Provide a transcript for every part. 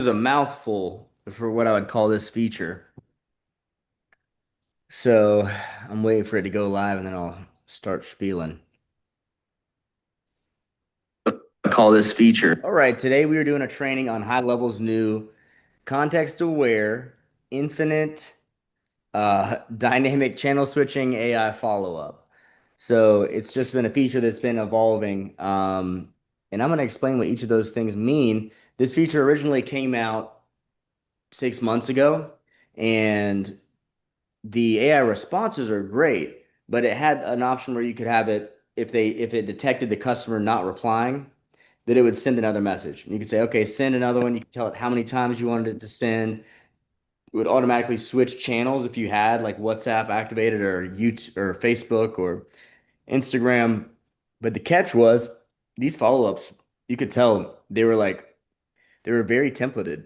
Is a mouthful for what I would call this feature. So I'm waiting for it to go live and then I'll start spieling. Call this feature. All right, today we are doing a training on High Level's new context aware, infinite, dynamic channel switching AI follow-up. So it's just been a feature that's been evolving. And I'm going to explain what each of those things mean. This feature originally came out 6 months ago, and the AI responses are great, but it had an option where you could have it if it detected the customer not replying, that it would send another message. And you could say, okay, send another one. You could tell it how many times you wanted it to send. It would automatically switch channels if you had like WhatsApp activated or YouTube or Facebook or Instagram. But the catch was these follow-ups, you could tell they were very templated,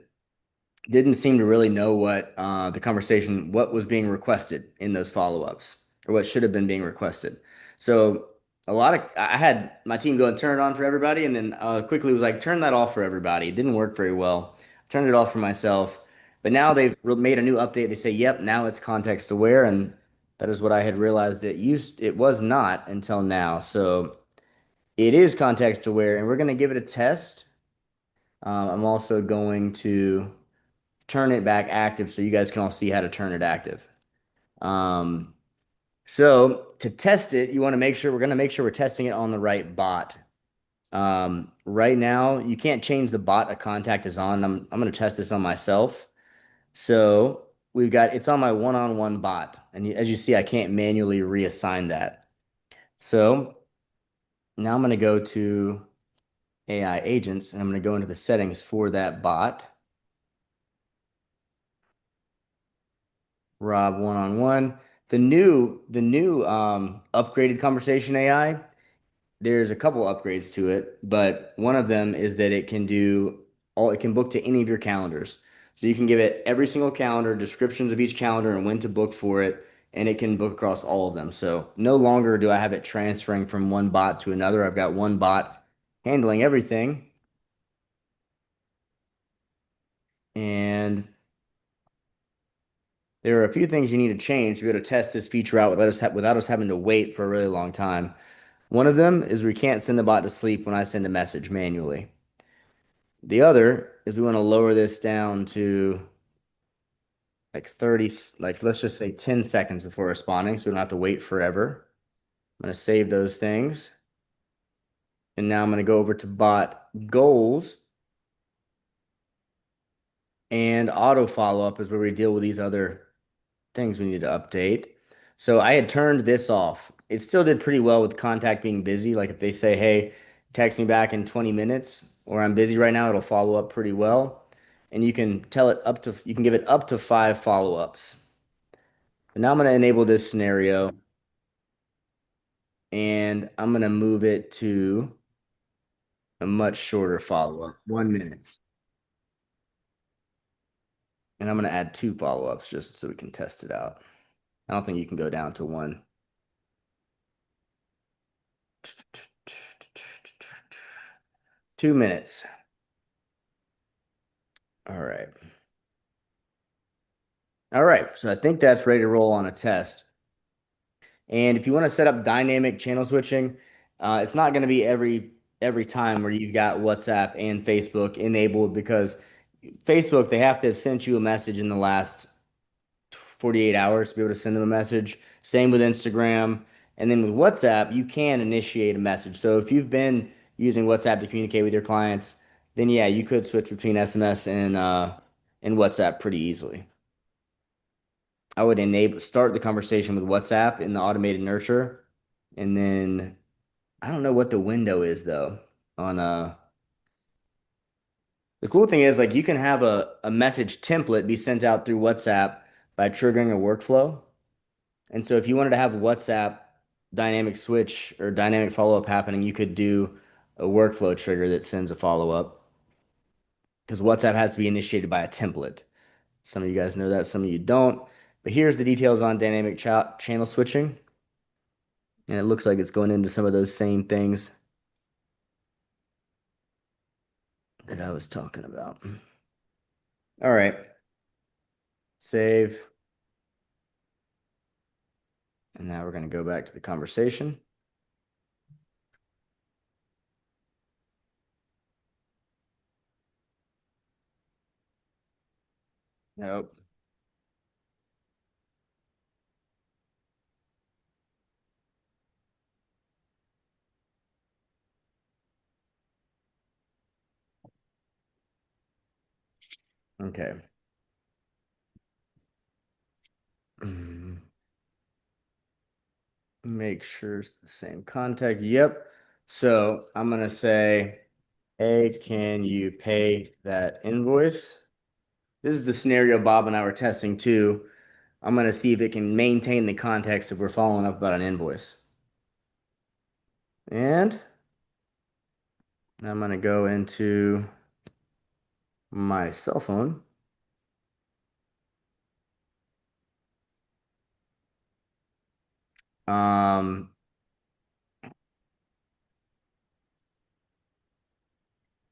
didn't seem to really know what was being requested in those follow-ups or what should have been being requested. So I had my team go and turn it on for everybody, and then quickly was like, turn that off for everybody. It didn't work very well. Turned it off for myself, but now they've made a new update. They say, yep, now it's context aware, and that is what I had realized it was not until now. So it is context aware, and we're going to give it a test. I'm also going to turn it back active so you guys can all see how to turn it active. Um, so to test it, we're going to make sure we're testing it on the right bot. Right now, you can't change the bot a contact is on. I'm going to test this on myself. So it's on my one-on-one bot. And as you see, I can't manually reassign that. So now I'm going to go to AI agents and I'm going to go into the settings for that bot. Rob one-on-one. The new upgraded conversation AI, there's a couple upgrades to it, but one of them is that it can book to any of your calendars. So you can give it every single calendar, descriptions of each calendar and when to book for it, and it can book across all of them. So no longer do I have it transferring from one bot to another. I've got one bot handling everything. And there are a few things you need to change to be able to test this feature out without us having to wait for a really long time. One of them is we can't send the bot to sleep when I send a message manually. The other is we want to lower this down to like 30, like let's just say 10 seconds before responding so we don't have to wait forever. I'm going to save those things. And now I'm going to go over to bot goals, and auto follow up is where we deal with these other things we need to update. So I had turned this off. It still did pretty well with contact being busy. Like if they say, hey, text me back in 20 minutes or I'm busy right now, it'll follow up pretty well. And you can give it up to 5 follow-ups. And now I'm going to enable this scenario and I'm going to move it to a much shorter follow-up, 1 minute. And I'm going to add 2 follow-ups just so we can test it out. I don't think you can go down to one. 2 minutes. All right. All right. So I think that's ready to roll on a test. And if you want to set up dynamic channel switching, it's not going to be every time where you've got WhatsApp and Facebook enabled because Facebook, they have to have sent you a message in the last 48 hours to be able to send them a message. Same with Instagram. And then with WhatsApp, you can initiate a message. So if you've been using WhatsApp to communicate with your clients, then yeah, you could switch between SMS and WhatsApp pretty easily. I would start the conversation with WhatsApp in the automated nurture, and then I don't know what the window is though. On The cool thing is like you can have a message template be sent out through WhatsApp by triggering a workflow. And so if you wanted to have WhatsApp dynamic switch or dynamic follow-up happening, you could do a workflow trigger that sends a follow-up because WhatsApp has to be initiated by a template. Some of you guys know that, some of you don't. But here's the details on dynamic channel switching. And it looks like it's going into some of those same things that I was talking about. All right. Save. And now we're going to go back to the conversation. Nope. Okay. Make sure it's the same contact. Yep. So I'm going to say, hey, can you pay that invoice? This is the scenario Bob and I were testing too. I'm going to see if it can maintain the context if we're following up about an invoice. And I'm going to go into my cell phone. Um,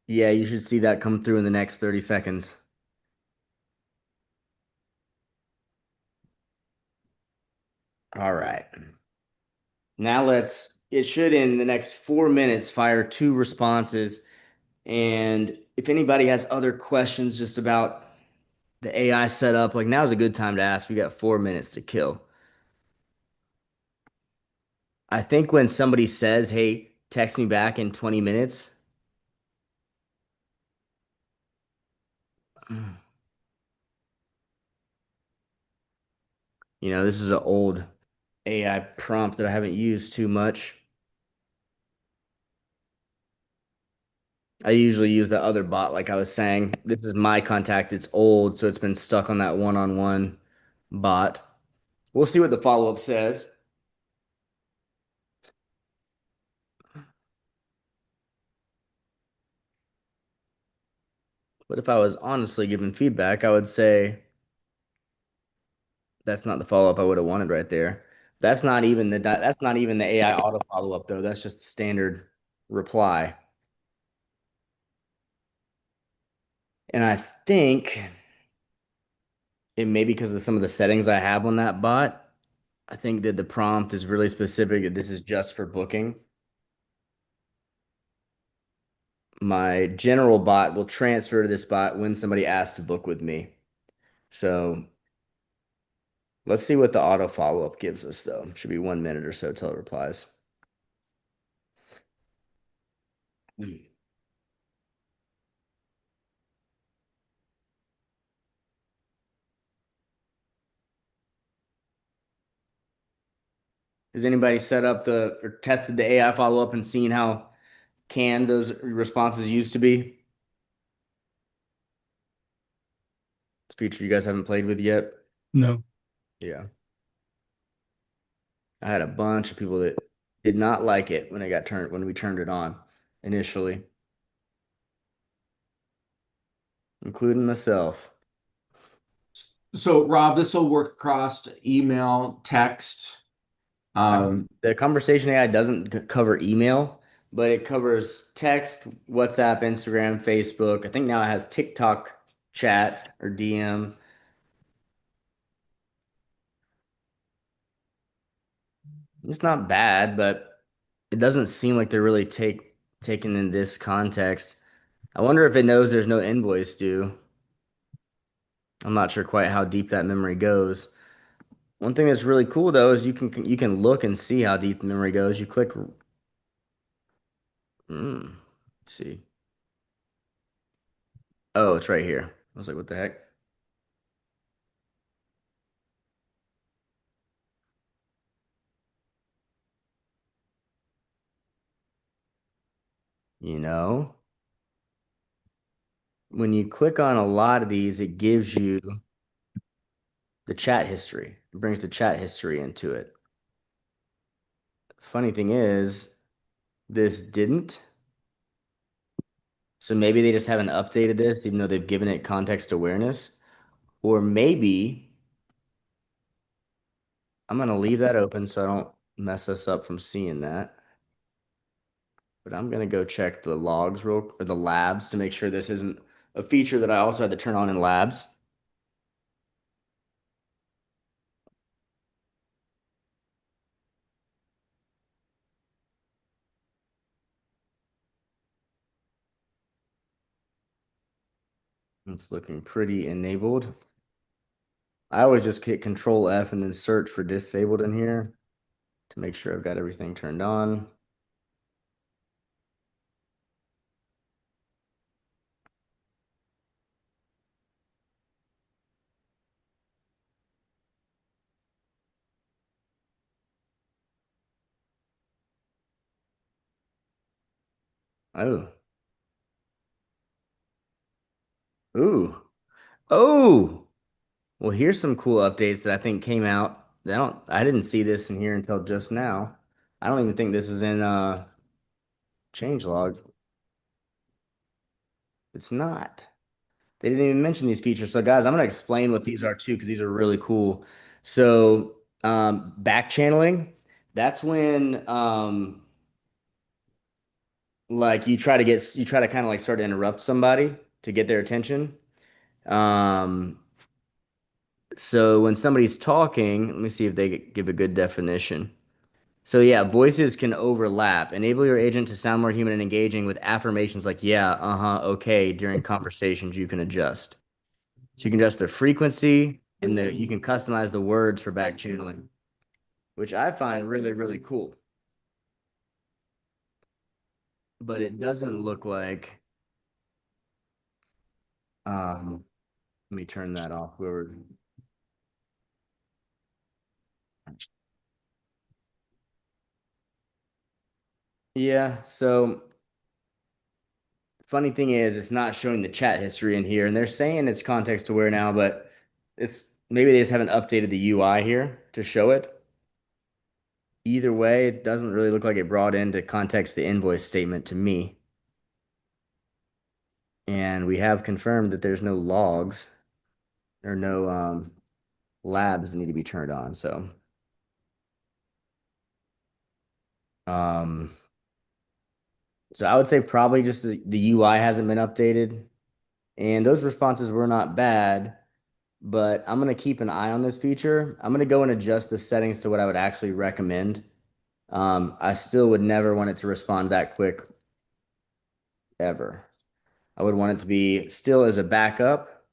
yeah, you should see that come through in the next 30 seconds. All right. Now it should in the next 4 minutes fire two responses. And if anybody has other questions just about the AI setup, like now's a good time to ask. We got 4 minutes to kill. I think when somebody says, hey, text me back in 20 minutes, this is an old AI prompt that I haven't used too much. I usually use the other bot, like I was saying. This is my contact. It's old, so it's been stuck on that one-on-one bot. We'll see what the follow-up says. But if I was honestly giving feedback, I would say that's not the follow-up I would have wanted right there. That's not even the AI auto follow-up though. That's just a standard reply. And I think it may be because of some of the settings I have on that bot. I think that the prompt is really specific. That This is just for booking. My general bot will transfer to this bot when somebody asks to book with me. So let's see what the auto follow-up gives us though. Should be 1 minute or so till it replies. Has anybody set up or tested the AI follow-up and seen how canned those responses used to be? It's a feature you guys haven't played with yet. No. Yeah. I had a bunch of people that did not like it when we turned it on initially, including myself. So, Rob, this will work across email, text. The conversation AI doesn't cover email, but it covers text, WhatsApp, Instagram, Facebook. I think now it has TikTok chat or DM. It's not bad, but it doesn't seem like they're really taken in this context. I wonder if it knows there's no invoice due. I'm not sure quite how deep that memory goes. One thing that's really cool though is you can look and see how deep the memory goes. You click, let's see. Oh, it's right here. I was like, what the heck? You know, when you click on a lot of these, it gives you the chat history. It brings the chat history into it. Funny thing is, this didn't. So maybe they just haven't updated this, even though they've given it context awareness. Or maybe I'm gonna leave that open so I don't mess us up from seeing that. But I'm gonna go check the logs or the labs to make sure this isn't a feature that I also had to turn on in labs. It's looking pretty enabled. I always just hit Control F and then search for disabled in here to make sure I've got everything turned on. Oh, ooh, oh. Well, here's some cool updates that I think came out. I didn't see this in here until just now. I don't even think this is in changelog. It's not. They didn't even mention these features. So guys, I'm gonna explain what these are too, because these are really cool. So back channeling, that's when like you try to kind of like start to interrupt somebody to get their attention. Um, so when somebody's talking, let me see if they give a good definition. So yeah, voices can overlap. Enable your agent to sound more human and engaging with affirmations like yeah, uh-huh, okay during conversations you can adjust. So you can adjust the frequency and you can customize the words for back channeling, which I find really, really cool. But it doesn't look like let me turn that off. Whoever Yeah, so funny thing is it's not showing the chat history in here, and they're saying it's context aware now, but it's maybe they just haven't updated the UI here to show it. Either way, it doesn't really look like it brought into context the invoice statement to me. And we have confirmed that there's no logs or no labs that need to be turned on. So um so I would say probably just the UI hasn't been updated. And those responses were not bad, but I'm gonna keep an eye on this feature. I'm gonna go and adjust the settings to what I would actually recommend. I still would never want it to respond that quick ever. I would want it to be still as a backup.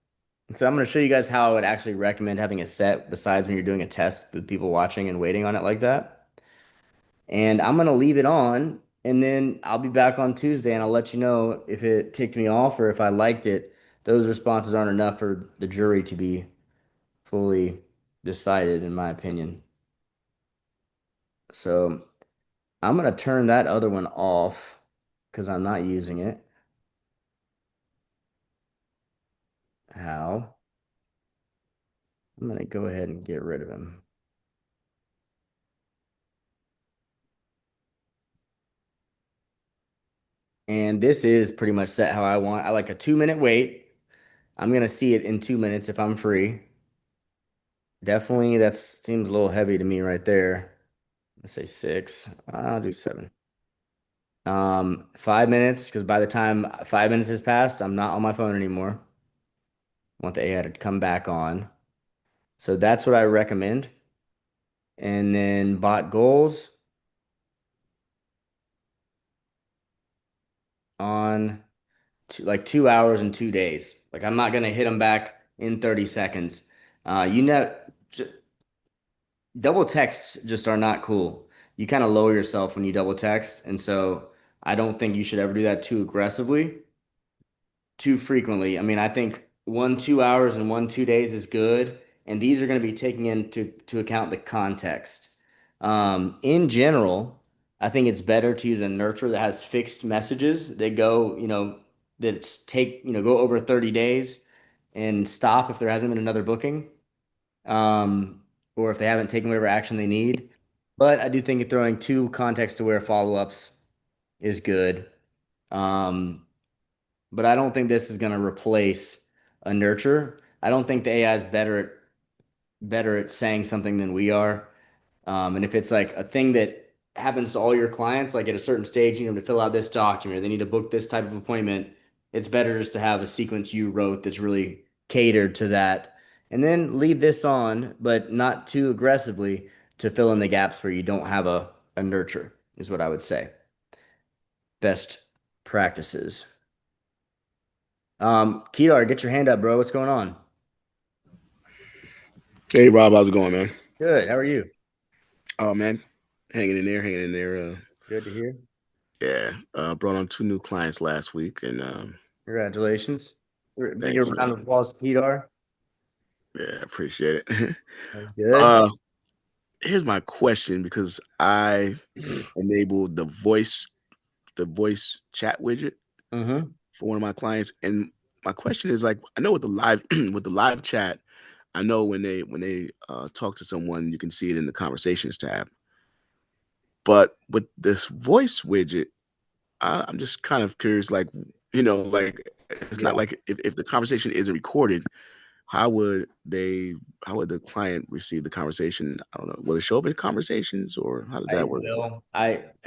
So I'm going to show you guys how I would actually recommend having a set besides when you're doing a test with people watching and waiting on it like that. And I'm going to leave it on and then I'll be back on Tuesday and I'll let you know if it ticked me off or if I liked it. Those responses aren't enough for the jury to be fully decided, in my opinion. So I'm going to turn that other one off because I'm not using it. How? I'm going to go ahead and get rid of him. And this is pretty much set how I want. I like a 2 minute wait. I'm gonna see it in 2 minutes if I'm free. Definitely, that seems a little heavy to me right there. Let's say 6. I'll do 7. 5 minutes, because by the time 5 minutes has passed, I'm not on my phone anymore. I want the AI to come back on. So that's what I recommend. And then bot goals on like 2 hours and 2 days. Like I'm not gonna hit them back in 30 seconds. You know, double texts just are not cool. You kind of lower yourself when you double text, and so I don't think you should ever do that too aggressively, too frequently. I mean, I think 1 2 hours and 1 2 days is good, and these are going to be taking into account the context. In general, I think it's better to use a nurture that has fixed messages that go, that take, go over 30 days and stop if there hasn't been another booking or if they haven't taken whatever action they need. But I do think throwing two context-aware follow-ups is good. Um, but I don't think this is going to replace a nurture. I don't think the AI is better at saying something than we are. And if it's like a thing that happens to all your clients, like at a certain stage, you need them to fill out this document, they need to book this type of appointment. it's better just to have a sequence you wrote that's really catered to that. And then leave this on, but not too aggressively to fill in the gaps where you don't have a nurture, is what I would say. Best practices. Kedar, get your hand up, bro. What's going on? Hey Rob, how's it going, man? Good. How are you? Oh man, hanging in there, hanging in there. Good to hear. Yeah, brought on 2 new clients last week, and Congratulations. Big thanks, round man. of applause, Kedar. Yeah, appreciate it. That's good. uh, Here's my question because I enabled the voice chat widget Mm-hmm. for one of my clients, and my question is like, I know with the live with the live chat, I know when they talk to someone, you can see it in the conversations tab, but with this voice widget. I'm just kind of curious, like, like it's not Yeah. like if the conversation isn't recorded, how would they, how would the client receive the conversation? I don't know. Will it show up in conversations or how does that I work? will.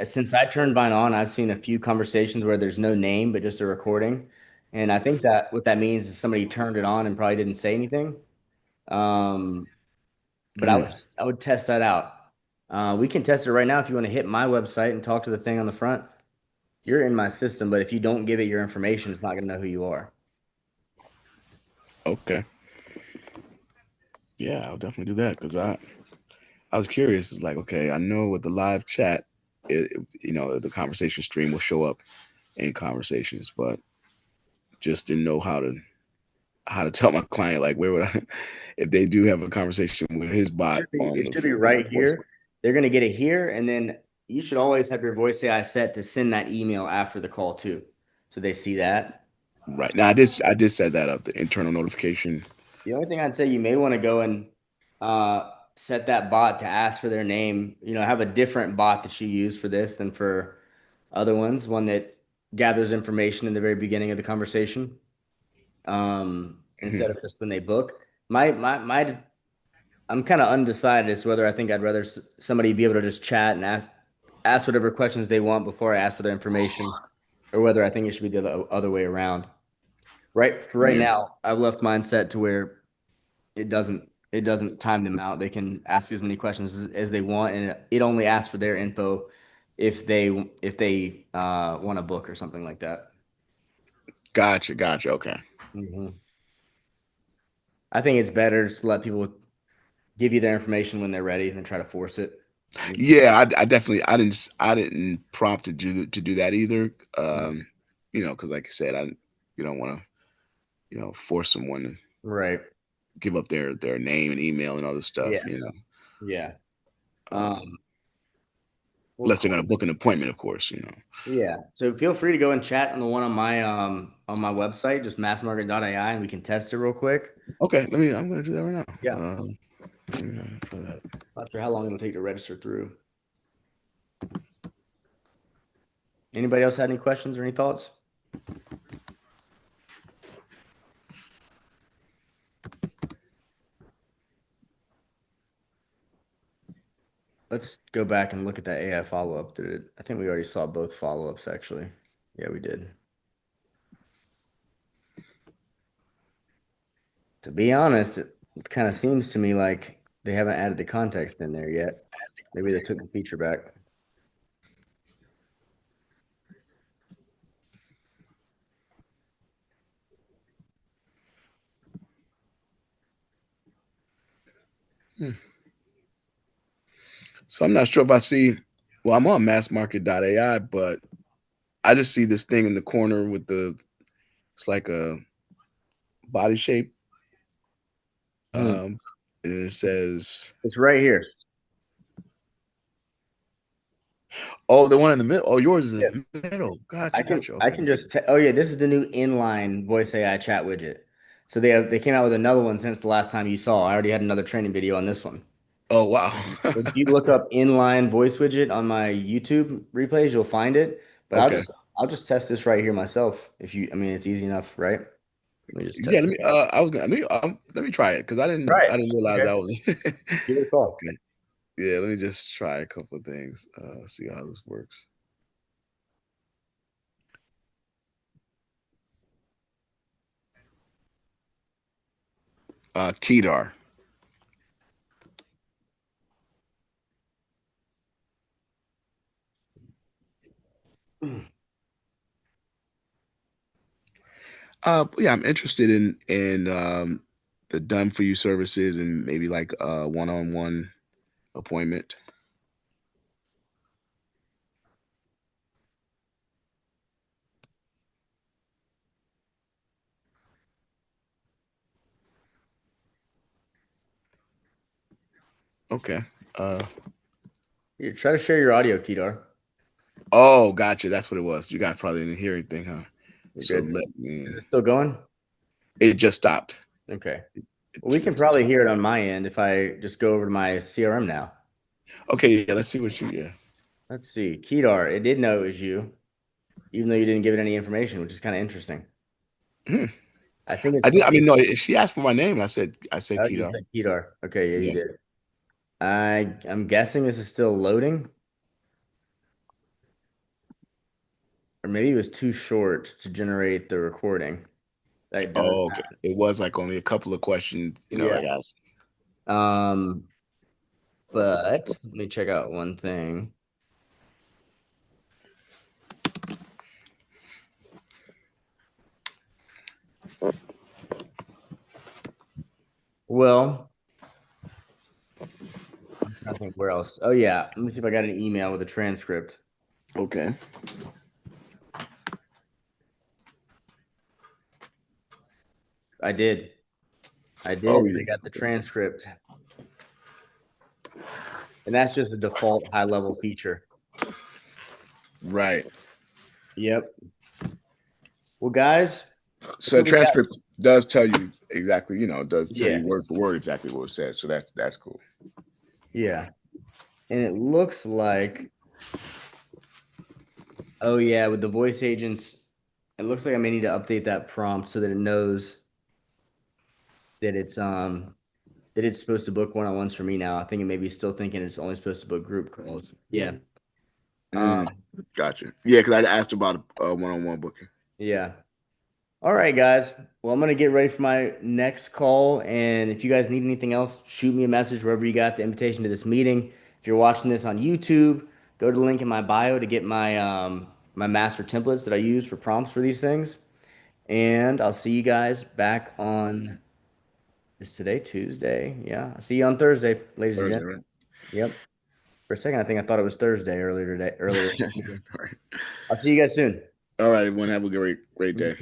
Since I turned mine on, I've seen a few conversations where there's no name, but just a recording. And I think that what that means is somebody turned it on and probably didn't say anything. Um, but Mm, I would test that out. We can test it right now if you want to hit my website and talk to the thing on the front. You're in my system, but if you don't give it your information, it's not going to know who you are. okay. Yeah, I'll definitely do that because I was curious. It's like, okay, I know with the live chat, the conversation stream will show up in conversations, but just didn't know how to tell my client like where would I if they do have a conversation with his bot on It the should be right voice. here. They're going to get it here, and then you should always have your voice AI set to send that email after the call too, so they see that. Right. Now I did set that up, the internal notification. The only thing I'd say you may want to go and set that bot to ask for their name. Have a different bot that you use for this than for other ones. One that gathers information in the very beginning of the conversation, instead Mhm. of just when they book. I'm kind of undecided as to whether I think I'd rather somebody be able to just chat and ask whatever questions they want before I ask for their information, or whether I think it should be the other way around. Right for right Yeah. now, I've left mine set to where it doesn't time them out. They can ask as many questions as they want, and it only asks for their info if they want a book or something like that. Gotcha. Gotcha. Okay. Hmm. I think it's better just to let people give you their information when they're ready than try to force it. Yeah, I definitely I didn't prompt to do that either. Because like I said, you don't want to force someone to Right. give up their name and email and other Yeah. stuff. Yeah. Um, Um, well, unless they're gonna cool. book an appointment, of course. Yeah. So feel free to go and chat on the one on my website, just massmarket.ai, and we can test it real quick. Okay, I'm gonna do that right now. Yeah. For that. Not sure how long it'll take to register through. Anybody else had any questions or any thoughts? Let's go back and look at that AI follow-up. I think we already saw both follow-ups actually. Yeah, we did. To be honest, it kind of seems to me like they haven't added the context in there yet. Maybe they took the feature back. Hmm. So I'm not sure if I see. Well, I'm on massmarket.ai, but I just see this thing in the corner with the. It's like a body shape. Hmm. And it says, It's right here. "Oh, the one in the middle. Oh, yours is Yeah. in the middle. I Gotcha, can gotcha. I Okay. can just oh yeah, this is the new inline voice AI chat widget. So they came out with another one since the last time you saw. I already had another training video on this one. Oh, wow. If you look up inline voice widget on my YouTube replays, you'll find it. But I'll Okay. just I'll just test this right here myself. I mean, it's easy enough, right? Let me just Yeah. test Let it. me. I was gonna. Let me try it because I didn't. Right. I didn't realize Okay. that was. Give it a call. Okay. Yeah. Let me just try a couple of things. See how this works. Kedar. Yeah, I'm interested in the done for you services and maybe like a one-on-one appointment. Okay. You try to share your audio, Kedar. Oh, gotcha. That's what it was. You guys probably didn't hear anything, huh? You're So good. let Is me. it still going? It just stopped. Okay. It Well, we can just probably stopped. hear it on my end if I just go over to my CRM now. Okay, yeah. Let's see what you. Yeah. Let's see. Kedar, it did know it was you, even though you didn't give it any information, which is kind of interesting. Hmm. I think it's I did. supposed I to mean, no. She asked for my name. I said oh, you Kedar. said Kedar. Okay, yeah, you Yeah. did. I'm guessing this is still loading, or maybe it was too short to generate the recording. That does Oh, okay. happen. It was like only a couple of questions. Yeah. Like asked. Um, but let me check out one thing. Well, I think where else? Oh yeah, let me see if I got an email with a transcript. Okay. I did. I Oh, did. you I did. got the Okay. transcript, and that's just a default high level feature. Right. Yep. Well, guys, that's So the what we got. transcript does tell you exactly. It does tell Yeah. you word for word exactly what it says. So that's cool. Yeah. And it looks like, oh yeah, with the voice agents, it looks like I may need to update that prompt so that it knows that it's supposed to book one-on-ones for me now. I think it may be still thinking it's only supposed to book group calls. Yeah. Mm, Um, gotcha. Yeah, because I asked about a one-on-one booking. yeah. All right, guys. Well, I'm gonna get ready for my next call. And if you guys need anything else, shoot me a message wherever you got the invitation to this meeting. If you're watching this on YouTube, go to the link in my bio to get my master templates that I use for prompts for these things. And I'll see you guys back on is today Tuesday? Yeah. I'll see you on Thursday, ladies and Thursday, gentlemen. right? Yep. For a second, I think I thought it was Thursday earlier today. Earlier. All right. I'll see you guys soon. All right, everyone. Have a great day.